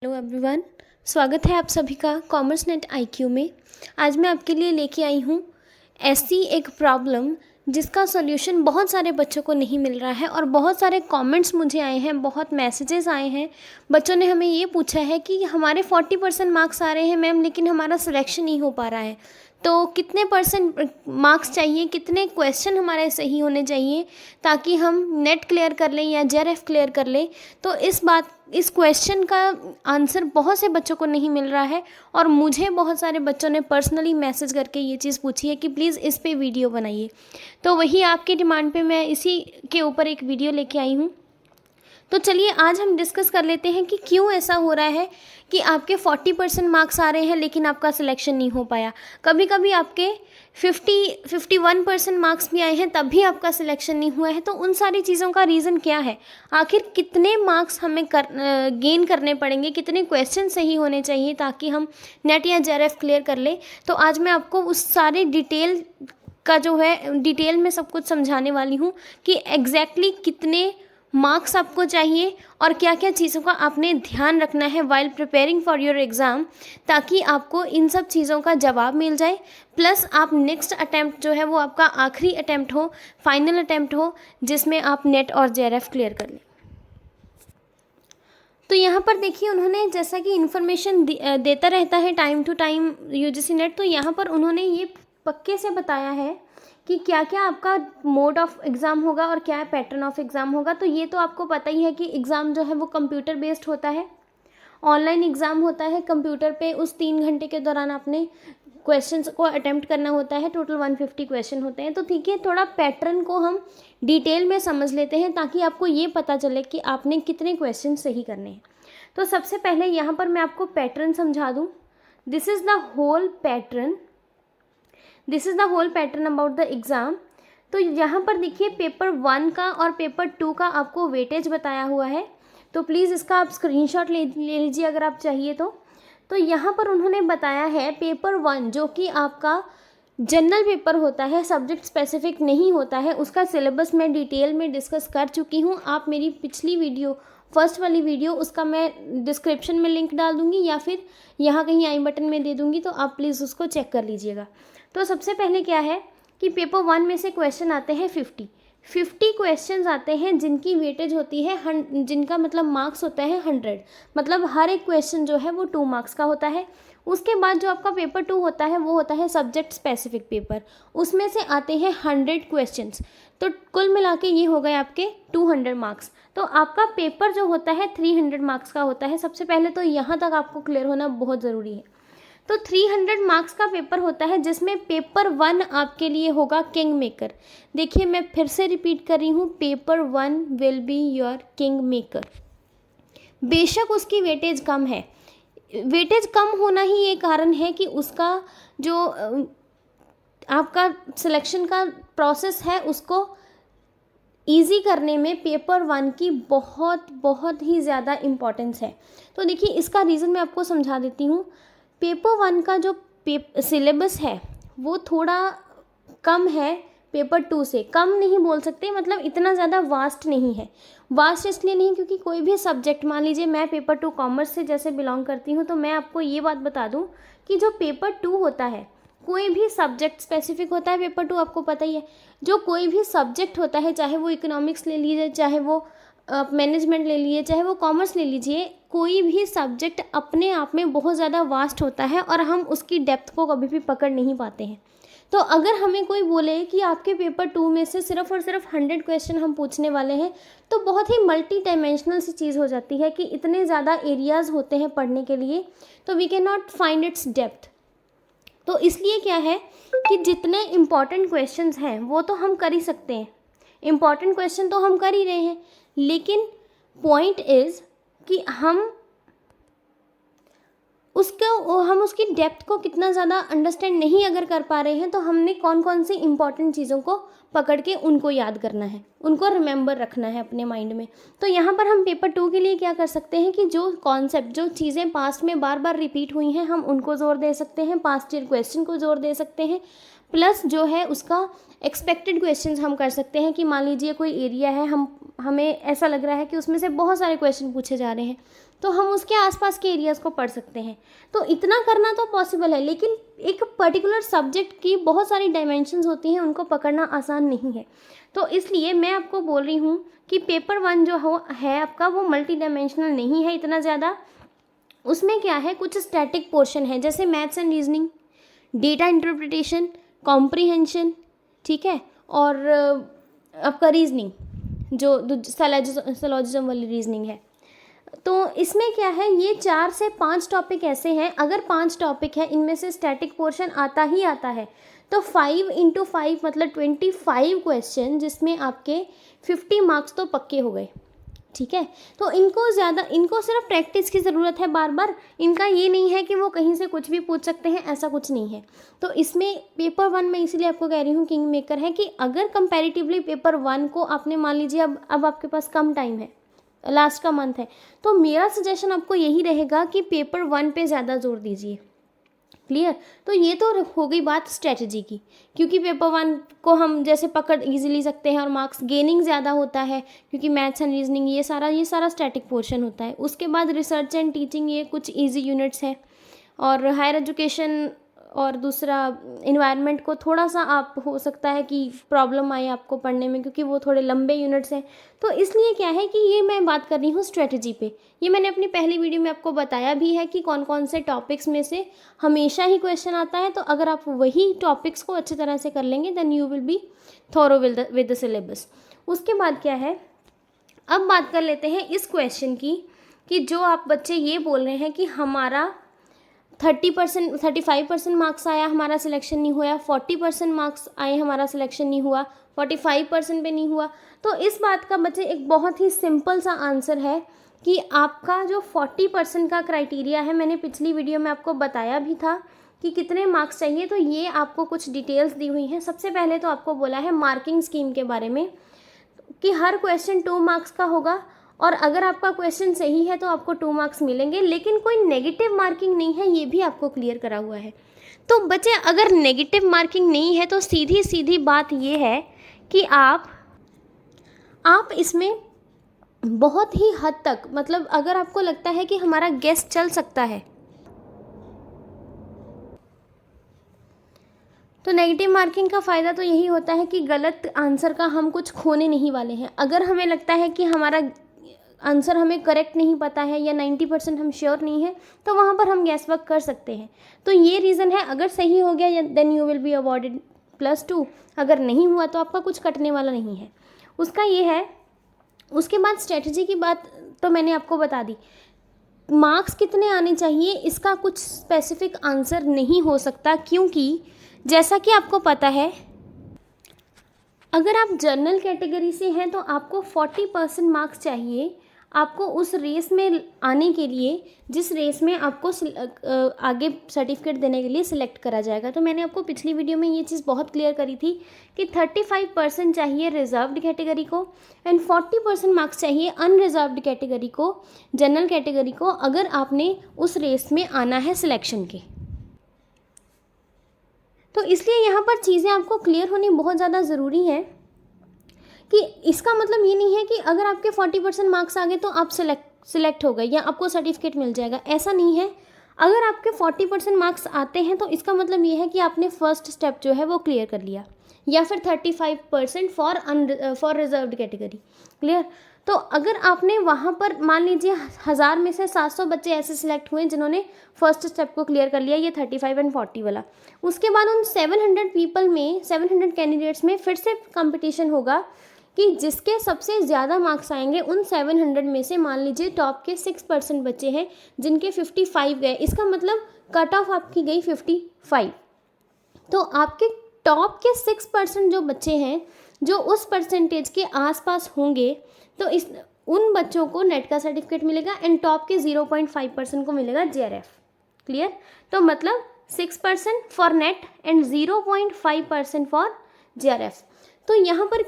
Hello everyone, स्वागत है आप सभी का कॉमर्स नेट आईक्यू में। आज मैं आपके लिए लेके आई हूँ ऐसी एक प्रॉब्लम जिसका सॉल्यूशन बहुत सारे बच्चों को नहीं मिल रहा है और बहुत सारे कमेंट्स मुझे आए हैं, बहुत मैसेजेस आए हैं। बच्चों ने हमें ये पूछा है कि हमारे 40% मार्क्स आ रहे हैं मैम, लेकिन हमारा सिलेक्शन नहीं हो पा रहा है। तो कितने परसेंट मार्क्स चाहिए, कितने क्वेश्चन हमारे सही होने चाहिए ताकि हम नेट क्लियर कर लें या जेआरएफ क्लियर कर लें। तो इस क्वेश्चन का आंसर बहुत से बच्चों को नहीं मिल रहा है और मुझे बहुत सारे बच्चों ने पर्सनली मैसेज करके ये चीज़ पूछी है कि प्लीज़ इस पे वीडियो बनाइए। तो वही आपकी डिमांड पे मैं इसी के ऊपर एक वीडियो लेके आई हूँ। तो चलिए आज हम डिस्कस कर लेते हैं कि क्यों ऐसा हो रहा है कि आपके 40% मार्क्स आ रहे हैं लेकिन आपका सिलेक्शन नहीं हो पाया। कभी कभी आपके 51% मार्क्स भी आए हैं तब भी आपका सिलेक्शन नहीं हुआ है। तो उन सारी चीज़ों का रीज़न क्या है, आखिर कितने मार्क्स हमें गेन करने पड़ेंगे, कितने क्वेश्चन सही होने चाहिए ताकि हम नेट या जेआरएफ क्लियर कर ले। तो आज मैं आपको उस सारे डिटेल में सब कुछ समझाने वाली हूँ कि एग्जैक्टली कितने मार्क्स आपको चाहिए और क्या क्या चीज़ों का आपने ध्यान रखना है while preparing for your exam, ताकि आपको इन सब चीज़ों का जवाब मिल जाए। प्लस आप नेक्स्ट अटैम्प्ट जो है वो आपका आखिरी अटैम्प्ट हो, फाइनल अटैम्प्ट हो, जिसमें आप नेट और जेआरएफ क्लियर कर लें। तो यहाँ पर देखिए, उन्होंने जैसा कि इन्फॉर्मेशन देता रहता है time to time UGC NET, तो यहाँ पर उन्होंने ये पक्के से बताया है कि क्या क्या आपका मोड ऑफ एग्ज़ाम होगा और क्या पैटर्न ऑफ एग्ज़ाम होगा। तो ये तो आपको पता ही है कि एग्ज़ाम जो है वो कंप्यूटर बेस्ड होता है, ऑनलाइन एग्ज़ाम होता है। कंप्यूटर पे उस 3 घंटे के दौरान आपने क्वेश्चंस को अटेम्प्ट करना होता है। टोटल 150 क्वेश्चन होते हैं। तो ठीक है, थोड़ा पैटर्न को हम डिटेल में समझ लेते हैं ताकि आपको ये पता चले कि आपने कितने क्वेश्चन सही करने हैं। तो सबसे पहले यहाँ पर मैं आपको पैटर्न समझा दूँ। This is the whole pattern about the exam. तो यहाँ पर देखिए, पेपर 1 का और पेपर 2 का आपको वेटेज बताया हुआ है। तो प्लीज़ इसका आप स्क्रीनशॉट ले लीजिए अगर आप चाहिए तो यहाँ पर उन्होंने बताया है पेपर 1 जो कि आपका जनरल पेपर होता है, सब्जेक्ट स्पेसिफिक नहीं होता है, उसका सिलेबस मैं डिटेल में डिस्कस कर चुकी हूँ। आप मेरी पिछली वीडियो, फर्स्ट वाली वीडियो, उसका मैं डिस्क्रिप्शन में लिंक डाल दूँगी या फिर यहाँ कहीं आई बटन में दे दूँगी, तो आप प्लीज़ उसको चेक कर लीजिएगा। तो सबसे पहले क्या है कि पेपर 1 में से क्वेश्चन आते हैं 50 क्वेश्चंस आते हैं जिनकी वेटेज होती है, जिनका मतलब मार्क्स होता है 100। मतलब हर एक क्वेश्चन जो है वो 2 मार्क्स का होता है। उसके बाद जो आपका पेपर 2 होता है वो होता है सब्जेक्ट स्पेसिफिक पेपर, उसमें से आते हैं 100 क्वेश्चंस। तो कुल मिला के ये हो गए आपके 200 मार्क्स। तो आपका पेपर जो होता है 300 मार्क्स का होता है। सबसे पहले तो यहाँ तक आपको क्लियर होना बहुत ज़रूरी है। तो 300 मार्क्स का पेपर होता है जिसमें पेपर 1 आपके लिए होगा किंग मेकर। देखिए, मैं फिर से रिपीट कर रही हूँ, paper 1 will be your king maker. बेशक उसकी वेटेज कम है, वेटेज कम होना ही ये कारण है कि उसका जो आपका सिलेक्शन का प्रोसेस है उसको ईजी करने में पेपर 1 की बहुत बहुत ही ज़्यादा इम्पोर्टेंस है। तो देखिए, इसका रीज़न मैं आपको समझा देती हूँ। पेपर 1 का जो सिलेबस है वो थोड़ा कम है पेपर 2 से। कम नहीं बोल सकते, मतलब इतना ज़्यादा वास्ट नहीं है। वास्ट इसलिए नहीं क्योंकि कोई भी सब्जेक्ट, मान लीजिए मैं पेपर 2 कॉमर्स से जैसे बिलोंग करती हूँ, तो मैं आपको ये बात बता दूँ कि जो पेपर 2 होता है कोई भी सब्जेक्ट स्पेसिफिक होता है। पेपर 2 आपको पता ही है, जो कोई भी सब्जेक्ट होता है, चाहे वो इकोनॉमिक्स ले लीजिए, चाहे वो मैनेजमेंट ले लीजिए, चाहे वो कॉमर्स ले लीजिए, कोई भी सब्जेक्ट अपने आप में बहुत ज़्यादा वास्ट होता है और हम उसकी डेप्थ को कभी भी पकड़ नहीं पाते हैं। तो अगर हमें कोई बोले कि आपके पेपर 2 में से सिर्फ और सिर्फ 100 क्वेश्चन हम पूछने वाले हैं, तो बहुत ही मल्टी डायमेंशनल सी चीज़ हो जाती है कि इतने ज़्यादा एरियाज़ होते हैं पढ़ने के लिए, तो we can not find its depth. तो इसलिए क्या है कि जितने इम्पॉर्टेंट क्वेश्चंस हैं वो तो हम कर ही सकते हैं, इम्पॉर्टेंट क्वेश्चन तो हम कर ही रहे हैं, लेकिन पॉइंट इज़ कि हम उसकी डेप्थ को कितना ज़्यादा अंडरस्टैंड नहीं अगर कर पा रहे हैं, तो हमने कौन कौन सी इंपॉर्टेंट चीज़ों को पकड़ के उनको याद करना है, उनको रिमेंबर रखना है अपने माइंड में। तो यहाँ पर हम पेपर 2 के लिए क्या कर सकते हैं कि जो कॉन्सेप्ट, जो चीज़ें पास्ट में बार बार रिपीट हुई हैं, हम उनको जोर दे सकते हैं, पास्ट ईयर क्वेश्चन को जोर दे सकते हैं। प्लस जो है उसका एक्सपेक्टेड क्वेश्चंस हम कर सकते हैं कि मान लीजिए कोई एरिया है, हमें ऐसा लग रहा है कि उसमें से बहुत सारे क्वेश्चन पूछे जा रहे हैं, तो हम उसके आसपास के एरियाज़ को पढ़ सकते हैं। तो इतना करना तो पॉसिबल है, लेकिन एक पर्टिकुलर सब्जेक्ट की बहुत सारी डायमेंशंस होती हैं, उनको पकड़ना आसान नहीं है। तो इसलिए मैं आपको बोल रही हूँ कि पेपर 1 जो है आपका, वो मल्टी डायमेंशनल नहीं है इतना ज़्यादा। उसमें क्या है, कुछ स्टैटिक पोर्शन है, जैसे maths and reasoning, data interpretation, comprehension, ठीक है, और आपका रीजनिंग जो सैलॉजिज्म वाली रीजनिंग है। तो इसमें क्या है, ये 4 से 5 टॉपिक ऐसे हैं, अगर 5 टॉपिक है इनमें से स्टैटिक पोर्शन आता ही आता है, तो 5 × 5 मतलब 25 क्वेश्चन, जिसमें आपके 50 मार्क्स तो पक्के हो गए, ठीक है। तो इनको सिर्फ प्रैक्टिस की ज़रूरत है बार बार, इनका ये नहीं है कि वो कहीं से कुछ भी पूछ सकते हैं, ऐसा कुछ नहीं है। तो इसमें पेपर 1 में इसीलिए आपको कह रही हूँ किंग मेकर है, कि अगर कंपैरेटिवली पेपर 1 को आपने, मान लीजिए अब आपके पास कम टाइम है, लास्ट का मंथ है, तो मेरा सजेशन आपको यही रहेगा कि पेपर 1 पे ज़्यादा जोर दीजिए। क्लियर। तो ये तो हो गई बात स्ट्रेटजी की, क्योंकि पेपर 1 को हम जैसे पकड़ इजीली सकते हैं और मार्क्स गेनिंग ज़्यादा होता है, क्योंकि मैथ्स एंड रीजनिंग ये सारा स्टैटिक पोर्शन होता है। उसके बाद रिसर्च एंड टीचिंग, ये कुछ इजी यूनिट्स हैं, और हायर एजुकेशन और दूसरा इन्वायरमेंट को थोड़ा सा आप, हो सकता है कि प्रॉब्लम आए आपको पढ़ने में, क्योंकि वो थोड़े लंबे यूनिट्स हैं। तो इसलिए क्या है कि ये मैं बात कर रही हूँ स्ट्रेटजी पे। ये मैंने अपनी पहली वीडियो में आपको बताया भी है कि कौन कौन से टॉपिक्स में से हमेशा ही क्वेश्चन आता है। तो अगर आप वही टॉपिक्स को अच्छी तरह से कर लेंगे, then you will be thorough with the syllabus. उसके बाद क्या है, अब बात कर लेते हैं इस क्वेश्चन की, कि जो आप बच्चे ये बोल रहे हैं कि हमारा 35% मार्क्स आया, हमारा सिलेक्शन नहीं हुआ, 40% मार्क्स आए, हमारा सिलेक्शन नहीं हुआ, 45% पे नहीं हुआ। तो इस बात का बच्चे एक बहुत ही सिंपल सा आंसर है कि आपका जो 40% का क्राइटेरिया है, मैंने पिछली वीडियो में आपको बताया भी था कि कितने मार्क्स चाहिए। तो ये आपको कुछ डिटेल्स दी हुई हैं। सबसे पहले तो आपको बोला है मार्किंग स्कीम के बारे में, कि हर क्वेश्चन 2 मार्क्स का होगा, और अगर आपका क्वेश्चन सही है तो आपको 2 मार्क्स मिलेंगे, लेकिन कोई नेगेटिव मार्किंग नहीं है, ये भी आपको क्लियर करा हुआ है। तो बच्चे, अगर नेगेटिव मार्किंग नहीं है तो सीधी सीधी बात ये है कि आप इसमें बहुत ही हद तक, मतलब अगर आपको लगता है कि हमारा गेस चल सकता है, तो नेगेटिव मार्किंग का फ़ायदा तो यही होता है कि गलत आंसर का हम कुछ खोने नहीं वाले हैं। अगर हमें लगता है कि हमारा आंसर हमें करेक्ट नहीं पता है, या 90% हम श्योर नहीं है, तो वहाँ पर हम गैस वर्क कर सकते हैं। तो ये रीज़न है, अगर सही हो गया then you will be awarded +2, अगर नहीं हुआ तो आपका कुछ कटने वाला नहीं है, उसका ये है। उसके बाद स्ट्रेटजी की बात तो मैंने आपको बता दी। मार्क्स कितने आने चाहिए, इसका कुछ स्पेसिफिक आंसर नहीं हो सकता, क्योंकि जैसा कि आपको पता है, अगर आप जनरल कैटेगरी से हैं तो आपको 40% मार्क्स चाहिए आपको उस रेस में आने के लिए, जिस रेस में आपको आगे सर्टिफिकेट देने के लिए सिलेक्ट करा जाएगा। तो मैंने आपको पिछली वीडियो में ये चीज़ बहुत क्लियर करी थी कि 35% चाहिए रिजर्व्ड कैटेगरी को, एंड 40% मार्क्स चाहिए अनरिजर्व्ड कैटेगरी को, जनरल कैटेगरी को, अगर आपने उस रेस में आना है सिलेक्शन के। तो इसलिए यहाँ पर चीज़ें आपको क्लियर होनी बहुत ज़्यादा ज़रूरी है, कि इसका मतलब ये नहीं है कि अगर आपके 40% मार्क्स आ गए तो आप सिलेक्ट हो गए या आपको सर्टिफिकेट मिल जाएगा, ऐसा नहीं है। अगर आपके 40% मार्क्स आते हैं तो इसका मतलब ये है कि आपने फर्स्ट स्टेप जो है वो क्लियर कर लिया, या फिर 35% फॉर रिजर्व्ड कैटेगरी। क्लियर। तो अगर आपने वहाँ पर, मान लीजिए 1000 में से 700 बच्चे ऐसे सिलेक्ट हुए जिन्होंने फर्स्ट स्टेप को क्लियर कर लिया, ये 35 और 40 वाला, उसके बाद उन 700 पीपल में, 700 कैंडिडेट्स में फिर से कंपटीशन होगा कि जिसके सबसे ज़्यादा मार्क्स आएंगे उन 700 में से, मान लीजिए टॉप के 6% बच्चे हैं जिनके 55 गए, इसका मतलब कट ऑफ आपकी गई 55। तो आपके टॉप के 6% जो बच्चे हैं, जो उस परसेंटेज के आसपास होंगे, तो उन बच्चों को नेट का सर्टिफिकेट मिलेगा, एंड टॉप के 0.5% को मिलेगा JRF। क्लियर। तो मतलब 6% for net and 0.5% for JRF। तो यहाँ पर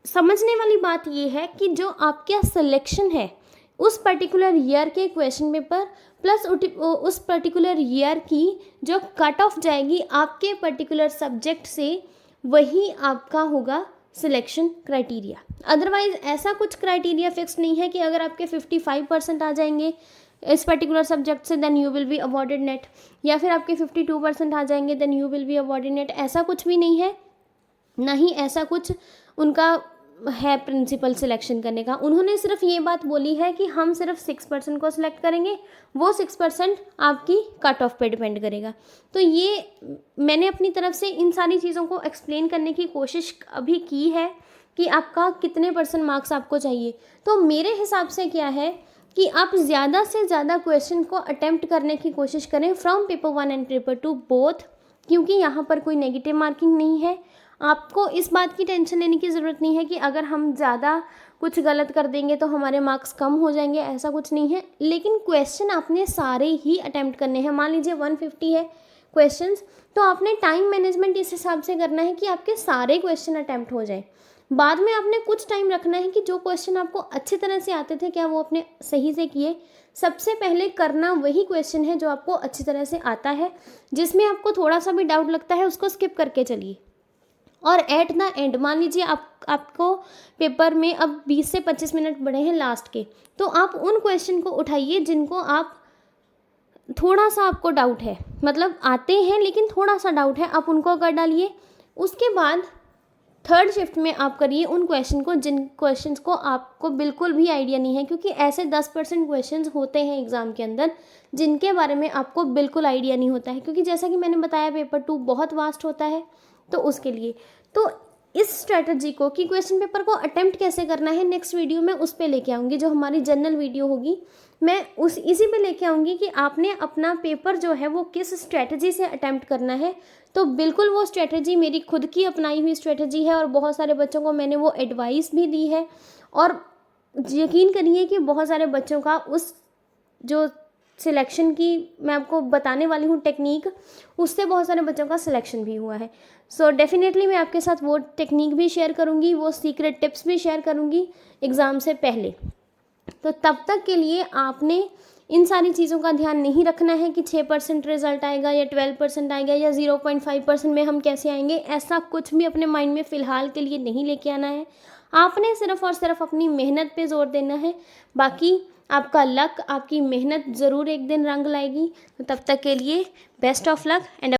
समझने वाली बात ये है कि जो आपका सिलेक्शन है उस पर्टिकुलर ईयर के क्वेश्चन पेपर प्लस उस पर्टिकुलर ईयर की जो कट ऑफ जाएगी आपके पर्टिकुलर सब्जेक्ट से, वही आपका होगा सिलेक्शन क्राइटेरिया। अदरवाइज ऐसा कुछ क्राइटेरिया फिक्स नहीं है कि अगर आपके 55% आ जाएंगे इस पर्टिकुलर सब्जेक्ट से, then you will be awarded NET, या फिर आपके 52% आ जाएंगे then you will be awarded NET. ऐसा कुछ भी नहीं है, ना ही ऐसा कुछ उनका है प्रिंसिपल सिलेक्शन करने का। उन्होंने सिर्फ ये बात बोली है कि हम सिर्फ 6% को सिलेक्ट करेंगे, वो 6% आपकी कट ऑफ पे डिपेंड करेगा। तो ये मैंने अपनी तरफ से इन सारी चीज़ों को एक्सप्लेन करने की कोशिश अभी की है कि आपका कितने % मार्क्स आपको चाहिए। तो मेरे हिसाब से क्या है कि आप ज़्यादा से ज़्यादा क्वेश्चन को अटेम्प्ट करने की कोशिश करें from paper 1 and paper 2 both, क्योंकि यहाँ पर कोई नेगेटिव मार्किंग नहीं है। आपको इस बात की टेंशन लेने की ज़रूरत नहीं है कि अगर हम ज़्यादा कुछ गलत कर देंगे तो हमारे मार्क्स कम हो जाएंगे, ऐसा कुछ नहीं है। लेकिन क्वेश्चन आपने सारे ही अटेम्प्ट करने हैं। मान लीजिए 150 है क्वेश्चंस, तो आपने टाइम मैनेजमेंट इस हिसाब से करना है कि आपके सारे क्वेश्चन अटेम्प्ट हो जाए। बाद में आपने कुछ टाइम रखना है कि जो क्वेश्चन आपको अच्छी तरह से आते थे क्या वो आपने सही से किए। सबसे पहले करना वही क्वेश्चन है जो आपको अच्छी तरह से आता है, जिसमें आपको थोड़ा सा भी डाउट लगता है उसको स्किप करके चलिए। और एट द एंड मान लीजिए आपको पेपर में अब 20 से 25 मिनट बड़े हैं लास्ट के, तो आप उन क्वेश्चन को उठाइए जिनको आप थोड़ा सा आपको डाउट है, मतलब आते हैं लेकिन थोड़ा सा डाउट है, आप उनको कर डालिए। उसके बाद थर्ड शिफ्ट में आप करिए उन क्वेश्चन को जिन क्वेश्चंस को आपको बिल्कुल भी आइडिया नहीं है, क्योंकि ऐसे 10% क्वेश्चंस होते हैं एग्ज़ाम के अंदर जिनके बारे में आपको बिल्कुल आइडिया नहीं होता है, क्योंकि जैसा कि मैंने बताया पेपर 2 बहुत वास्ट होता है। तो उसके लिए तो इस स्ट्रैटेजी को कि क्वेश्चन पेपर को अटेम्प्ट कैसे करना है, नेक्स्ट वीडियो में उस पे लेके आऊँगी, जो हमारी जनरल वीडियो होगी मैं इसी पे लेके आऊँगी कि आपने अपना पेपर जो है वो किस स्ट्रैटेजी से अटेम्प्ट करना है। तो बिल्कुल वो स्ट्रैटेजी मेरी खुद की अपनाई हुई स्ट्रैटेजी है और बहुत सारे बच्चों को मैंने वो एडवाइस भी दी है, और यकीन करिए कि बहुत सारे बच्चों का उस जो सिलेक्शन की मैं आपको बताने वाली हूँ टेक्निक, उससे बहुत सारे बच्चों का सिलेक्शन भी हुआ है। सो डेफिनेटली मैं आपके साथ वो टेक्निक भी शेयर करूँगी, वो सीक्रेट टिप्स भी शेयर करूँगी एग्ज़ाम से पहले। तो तब तक के लिए आपने इन सारी चीज़ों का ध्यान नहीं रखना है कि 6% रिजल्ट आएगा या 12% आएगा या 0.5% में हम कैसे आएंगे, ऐसा कुछ भी अपने माइंड में फ़िलहाल के लिए नहीं लेके आना है। आपने सिर्फ़ और सिर्फ अपनी मेहनत पे जोर देना है, बाकी आपका लक, आपकी मेहनत ज़रूर एक दिन रंग लाएगी। तो तब तक के लिए बेस्ट ऑफ लक एंड